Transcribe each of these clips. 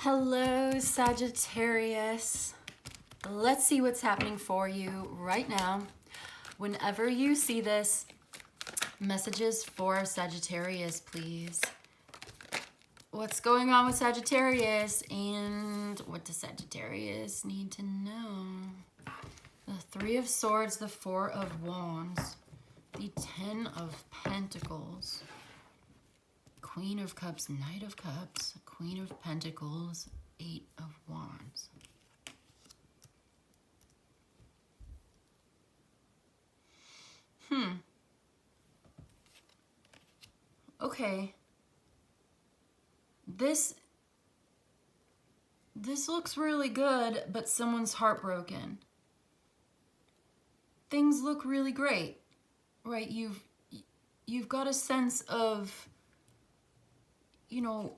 Hello, Sagittarius. Let's see what's happening for you right now. Whenever you see this, messages for Sagittarius, please. What's going on with Sagittarius and what does Sagittarius need to know? The Three of Swords, the Four of Wands, the Ten of Pentacles, Queen of Cups, Knight of Cups, Queen of Pentacles, Eight of Wands. Okay. This looks really good, but someone's heartbroken. Things look really great, right? You've got a sense of, you know,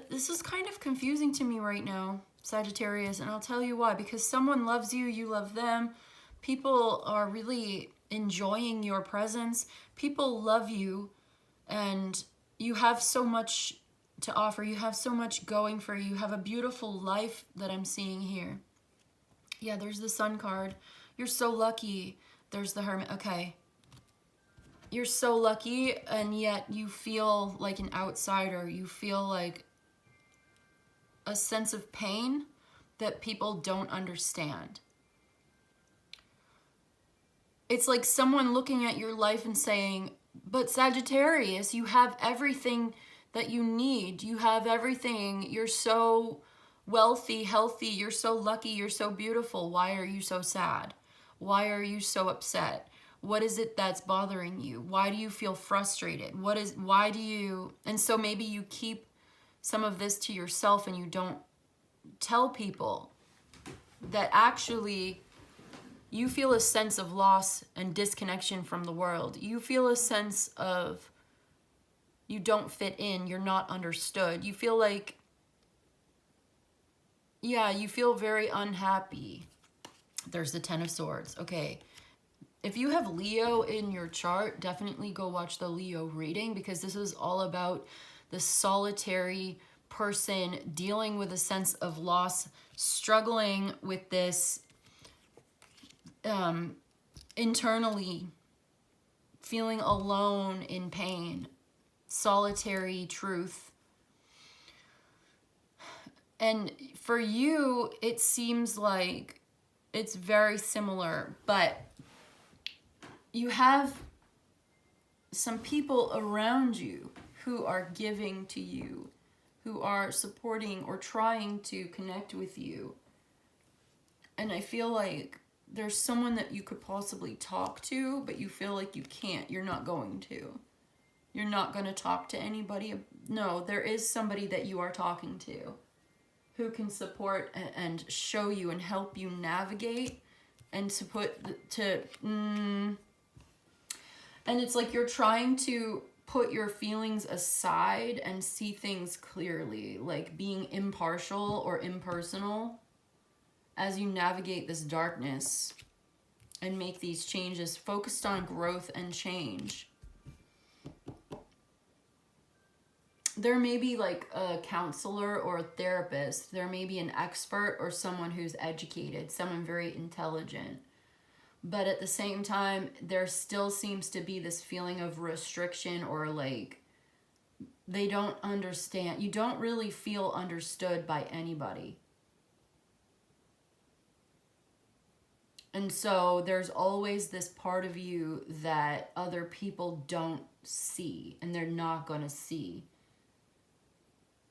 this is kind of confusing to me right now, Sagittarius, and I'll tell you why. Because someone loves you, you love them. People are really enjoying your presence. People love you, and you have so much to offer. You have so much going for you. You have a beautiful life that I'm seeing here. Yeah, there's the Sun card. You're so lucky. There's the Hermit. Okay. You're so lucky, and yet you feel like an outsider. You feel like a sense of pain that people don't understand. It's like someone looking at your life and saying, but Sagittarius, you have everything that you need. You have everything. You're so wealthy, healthy. You're so lucky. You're so beautiful. Why are you so sad? Why are you so upset? What is it that's bothering you? Why do you feel frustrated? And so maybe you keep some of this to yourself and you don't tell people that actually you feel a sense of loss and disconnection from the world. You feel a sense of you don't fit in, you're not understood. You feel like, yeah, you feel very unhappy. There's the Ten of Swords. Okay. If you have Leo in your chart, definitely go watch the Leo reading, because this is all about the solitary person dealing with a sense of loss, struggling with this internally, feeling alone in pain, solitary truth. And for you, it seems like it's very similar, but you have some people around you who are giving to you, who are supporting or trying to connect with you. And I feel like there's someone that you could possibly talk to, but you feel like you can't. You're not going to. You're not going to talk to anybody. No, there is somebody that you are talking to who can support and show you and help you navigate and and it's like you're trying to put your feelings aside and see things clearly, like being impartial or impersonal as you navigate this darkness and make these changes focused on growth and change. There may be like a counselor or a therapist. There may be an expert or someone who's educated, someone very intelligent. But at the same time, there still seems to be this feeling of restriction, or like they don't understand. You don't really feel understood by anybody. And so there's always this part of you that other people don't see, and they're not going to see.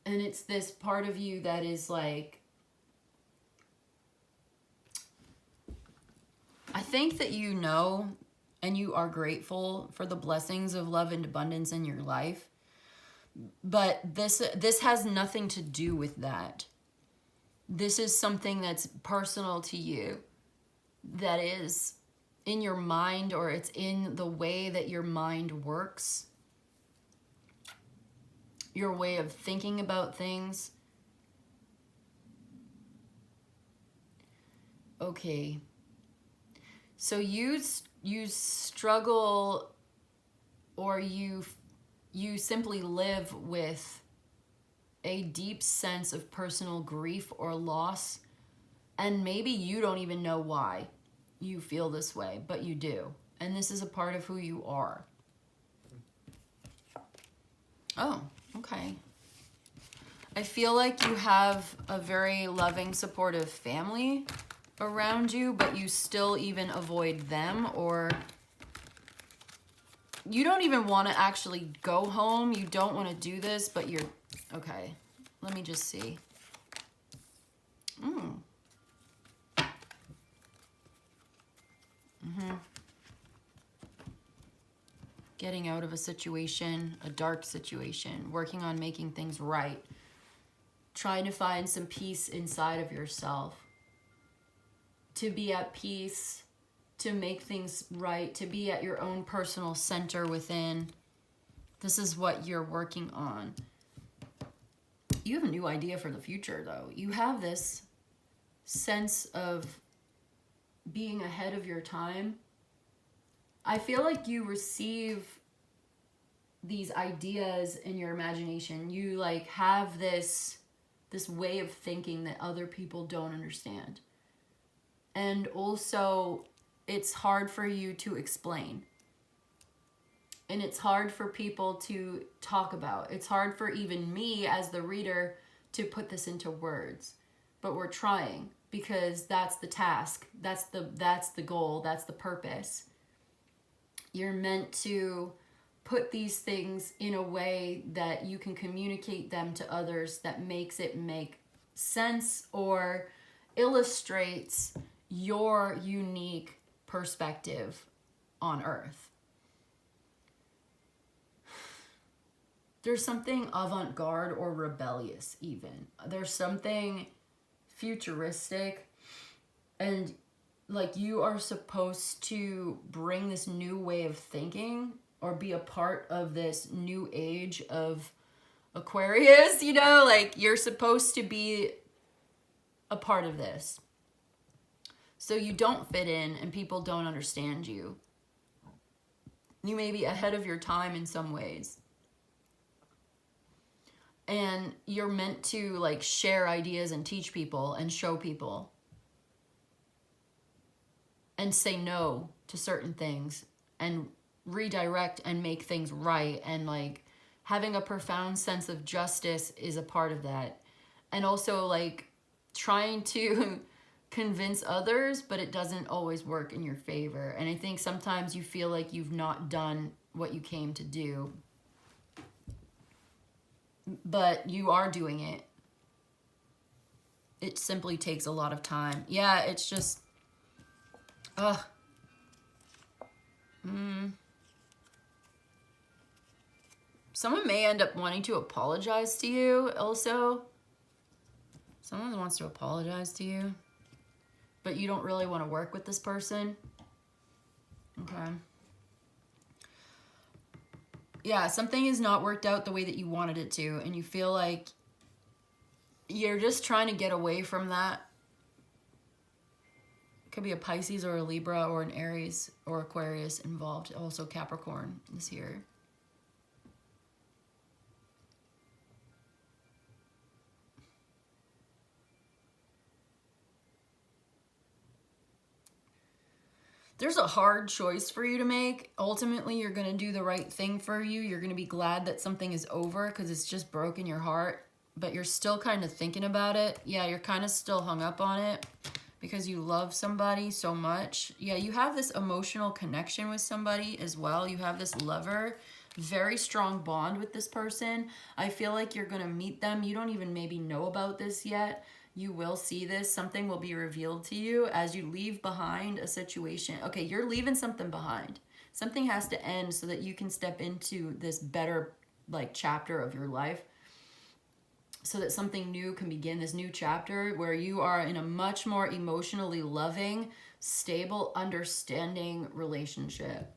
And it's this part of you that is like, I think that you know and you are grateful for the blessings of love and abundance in your life. But this has nothing to do with that. This is something that's personal to you, that is in your mind, or it's in the way that your mind works, your way of thinking about things. Okay. So you struggle, or you simply live with a deep sense of personal grief or loss, and maybe you don't even know why you feel this way, but you do. And this is a part of who you are. Oh, okay. I feel like you have a very loving, supportive family around you, but you still even avoid them, or you don't even want to actually go home. You don't want to do this, but you're... Okay, let me just see. Getting out of a situation, a dark situation, working on making things right, trying to find some peace inside of yourself, to be at peace, to make things right, to be at your own personal center within. This is what you're working on. You have a new idea for the future, though. You have this sense of being ahead of your time. I feel like you receive these ideas in your imagination. You like have this way of thinking that other people don't understand. And also, it's hard for you to explain. And it's hard for people to talk about. It's hard for even me as the reader to put this into words. But we're trying, because that's the task. That's the goal. That's the purpose. You're meant to put these things in a way that you can communicate them to others that makes it make sense or illustrates your unique perspective on Earth. There's something avant-garde or rebellious even. There's something futuristic, and like you are supposed to bring this new way of thinking or be a part of this new age of Aquarius, you know, like you're supposed to be a part of this. So you don't fit in and people don't understand you. You may be ahead of your time in some ways. And you're meant to like share ideas and teach people and show people. And say no to certain things and redirect and make things right. And like having a profound sense of justice is a part of that. And also like trying to convince others, but it doesn't always work in your favor. And I think sometimes you feel like you've not done what you came to do, but you are doing it. It simply takes a lot of time. Yeah, it's just, Someone may end up wanting to apologize to you also. Someone wants to apologize to you, but you don't really want to work with this person. Okay. Yeah, something has not worked out the way that you wanted it to, and you feel like you're just trying to get away from that. It could be a Pisces or a Libra or an Aries or Aquarius involved. Also Capricorn is here. There's a hard choice for you to make. Ultimately, you're going to do the right thing for you. You're going to be glad that something is over because it's just broken your heart. But you're still kind of thinking about it. Yeah, you're kind of still hung up on it because you love somebody so much. Yeah, you have this emotional connection with somebody as well. You have this lover, very strong bond with this person. I feel like you're going to meet them. You don't even maybe know about this yet. You will see this. Something will be revealed to you as you leave behind a situation. Okay, you're leaving something behind. Something has to end so that you can step into this better like chapter of your life. So that something new can begin, this new chapter where you are in a much more emotionally loving, stable, understanding relationship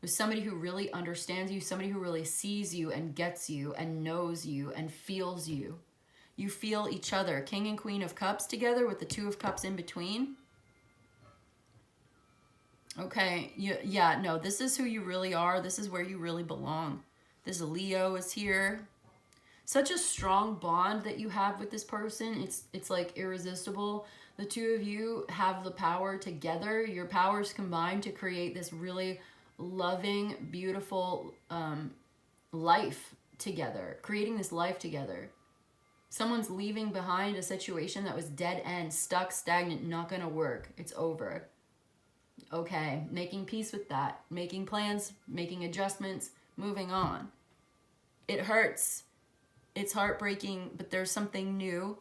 with somebody who really understands you, somebody who really sees you and gets you and knows you and feels you. You feel each other. King and Queen of Cups together with the Two of Cups in between. Okay, yeah, no, this is who you really are. This is where you really belong. This Leo is here. such a strong bond that you have with this person. It's like irresistible. The two of you have the power together. Your powers combine to create this really loving, beautiful life together, creating this life together. Someone's leaving behind a situation that was dead end, stuck, stagnant, not gonna work. It's over. Okay, making peace with that, making plans, making adjustments, moving on. It hurts. It's heartbreaking, but there's something new.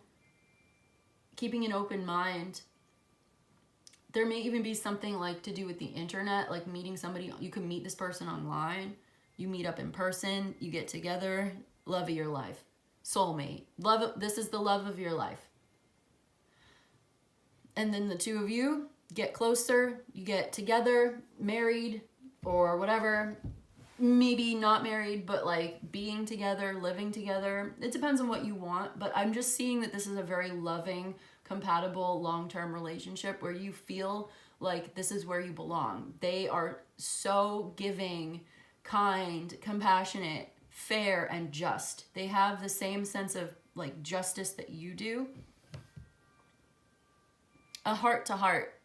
Keeping an open mind. There may even be something like to do with the internet, like meeting somebody. You can meet this person online. You meet up in person. You get together. Love of your life. Soulmate. Love. This is the love of your life. And then the two of you get closer. You get together, married, or whatever. Maybe not married, but like being together, living together. It depends on what you want, but I'm just seeing that this is a very loving, compatible, long-term relationship where you feel like this is where you belong. They are so giving, kind, compassionate, fair, and just. They have the same sense of like justice that you do. A heart-to-heart,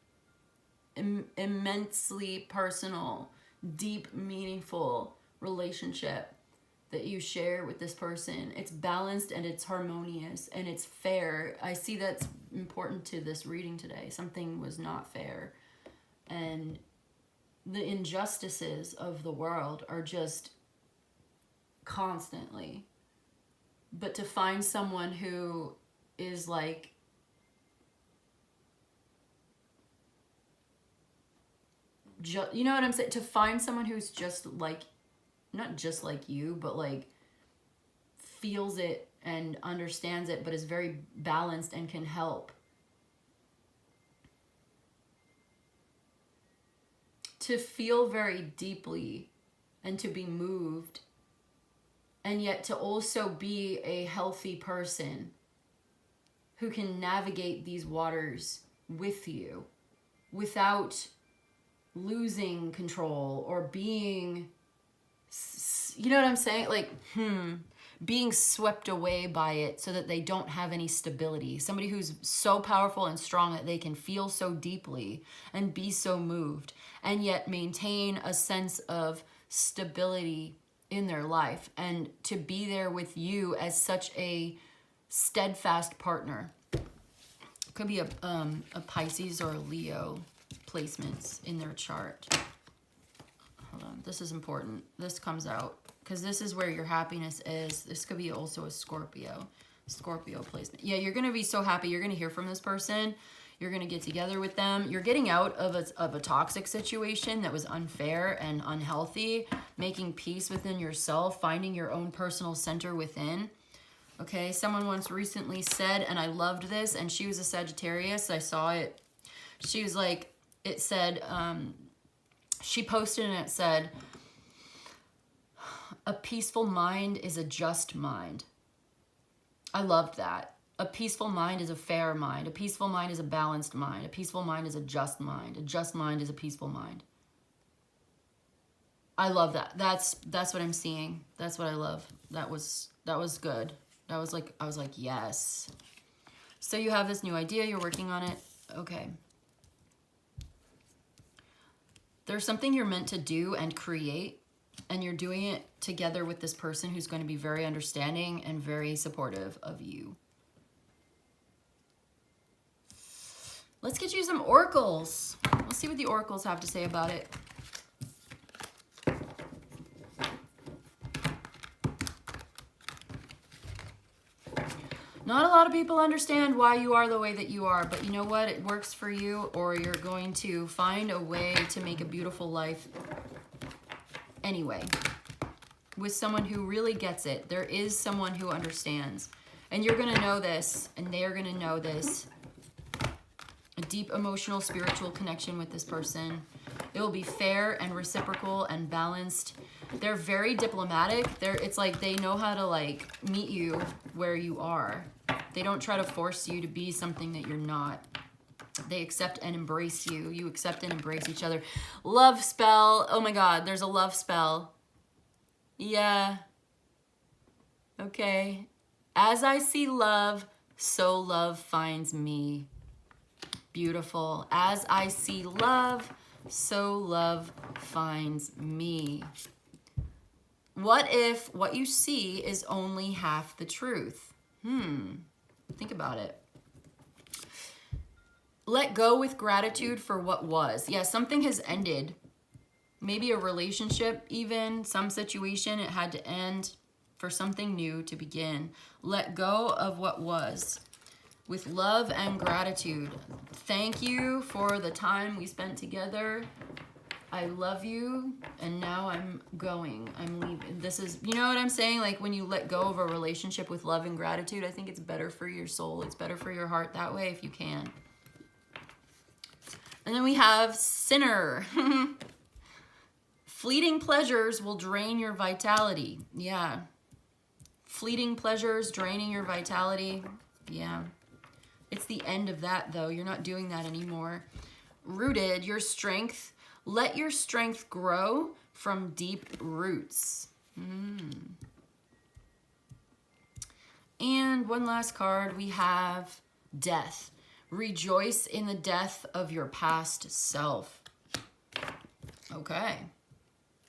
immensely personal, deep, meaningful relationship that you share with this person. It's balanced and it's harmonious and it's fair. I see that's important to this reading today. Something was not fair. And the injustices of the world are just constantly. But to find someone who is like you know what I'm saying? To find someone who's just like, not just like you, but like feels it and understands it, but is very balanced and can help. To feel very deeply and to be moved, and yet to also be a healthy person who can navigate these waters with you without losing control or being, you know what I'm saying? Like, being swept away by it so that they don't have any stability. Somebody who's so powerful and strong that they can feel so deeply and be so moved and yet maintain a sense of stability in their life and to be there with you as such a steadfast partner. Could be a Pisces or a Leo placements in their chart. Hold on, this is important. This comes out because this is where your happiness is. This could be also a Scorpio placement. Yeah, you're going to be so happy. You're going to hear from this person. You're going to get together with them. You're getting out of a toxic situation that was unfair and unhealthy, making peace within yourself, finding your own personal center within. Okay, someone once recently said, and I loved this, and she was a Sagittarius. I saw it. She was like, it said, she posted and it said, a peaceful mind is a just mind. I loved that. A peaceful mind is a fair mind. A peaceful mind is a balanced mind. A peaceful mind is a just mind. A just mind is a peaceful mind. I love that. That's what I'm seeing. That's what I love. That was good. I was like, yes. So you have this new idea. You're working on it. Okay. There's something you're meant to do and create, and you're doing it together with this person who's going to be very understanding and very supportive of you. Let's get you some oracles. Let's see what the oracles have to say about it. Not a lot of people understand why you are the way that you are, but you know what? It works for you, or you're going to find a way to make a beautiful life anyway. With someone who really gets it. There is someone who understands. And you're going to know this, and they are going to know this. A deep emotional, spiritual connection with this person. It will be fair and reciprocal and balanced. They're very diplomatic. It's like they know how to like meet you where you are. They don't try to force you to be something that you're not. They accept and embrace you. You accept and embrace each other. Love spell. Oh my God, there's a love spell. Yeah. Okay. As I see love, so love finds me. Beautiful. As I see love, so love finds me. What if what you see is only half the truth? Think about it. Let go with gratitude for what was. Yeah, something has ended. Maybe a relationship even, some situation, it had to end for something new to begin. Let go of what was with love and gratitude. Thank you for the time we spent together. I love you, and now I'm going. I'm leaving. This is, you know what I'm saying? Like when you let go of a relationship with love and gratitude, I think it's better for your soul. It's better for your heart that way if you can. And then we have sinner. Fleeting pleasures will drain your vitality. Yeah. Fleeting pleasures draining your vitality. Yeah. It's the end of that, though. You're not doing that anymore. Rooted, your strength. Let your strength grow from deep roots. And one last card, we have death. Rejoice in the death of your past self. Okay.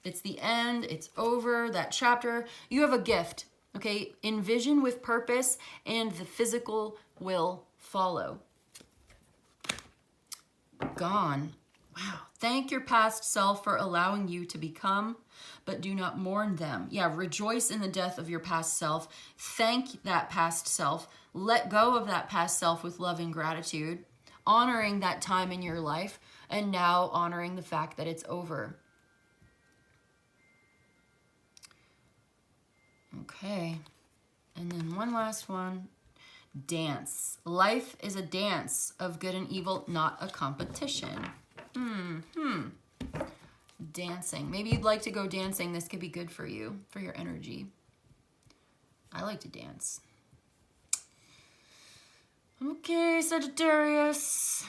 It's the end. It's over. That chapter. You have a gift. Okay. Envision with purpose, and the physical will follow. Gone. Wow. Thank your past self for allowing you to become, but do not mourn them. Yeah, rejoice in the death of your past self. Thank that past self. Let go of that past self with love and gratitude, honoring that time in your life, and now honoring the fact that it's over. Okay. And then one last one. Dance. Life is a dance of good and evil, not a competition. Dancing. Maybe you'd like to go dancing. This could be good for you, for your energy. I like to dance. Okay, Sagittarius.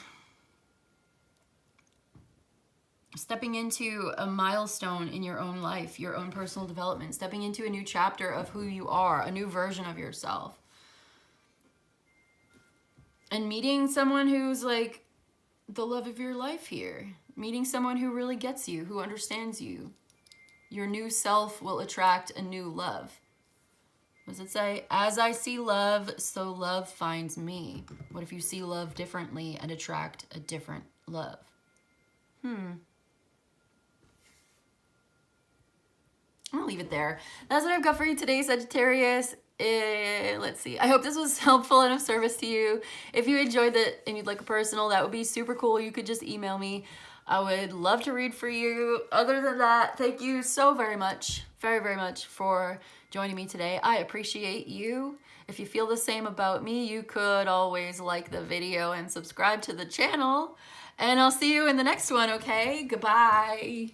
Stepping into a milestone in your own life, your own personal development, stepping into a new chapter of who you are, a new version of yourself. And meeting someone who's like the love of your life here. Meeting someone who really gets you, who understands you. Your new self will attract a new love. What does it say? As I see love, so love finds me. What if you see love differently and attract a different love? I'm gonna leave it there. That's what I've got for you today, Sagittarius. Let's see. I hope this was helpful and of service to you. If you enjoyed it and you'd like a personal, that would be super cool. You could just email me. I would love to read for you. Other than that, thank you so very much for joining me today. I appreciate you. If you feel the same about me, you could always like the video and subscribe to the channel. And I'll see you in the next one, okay? Goodbye.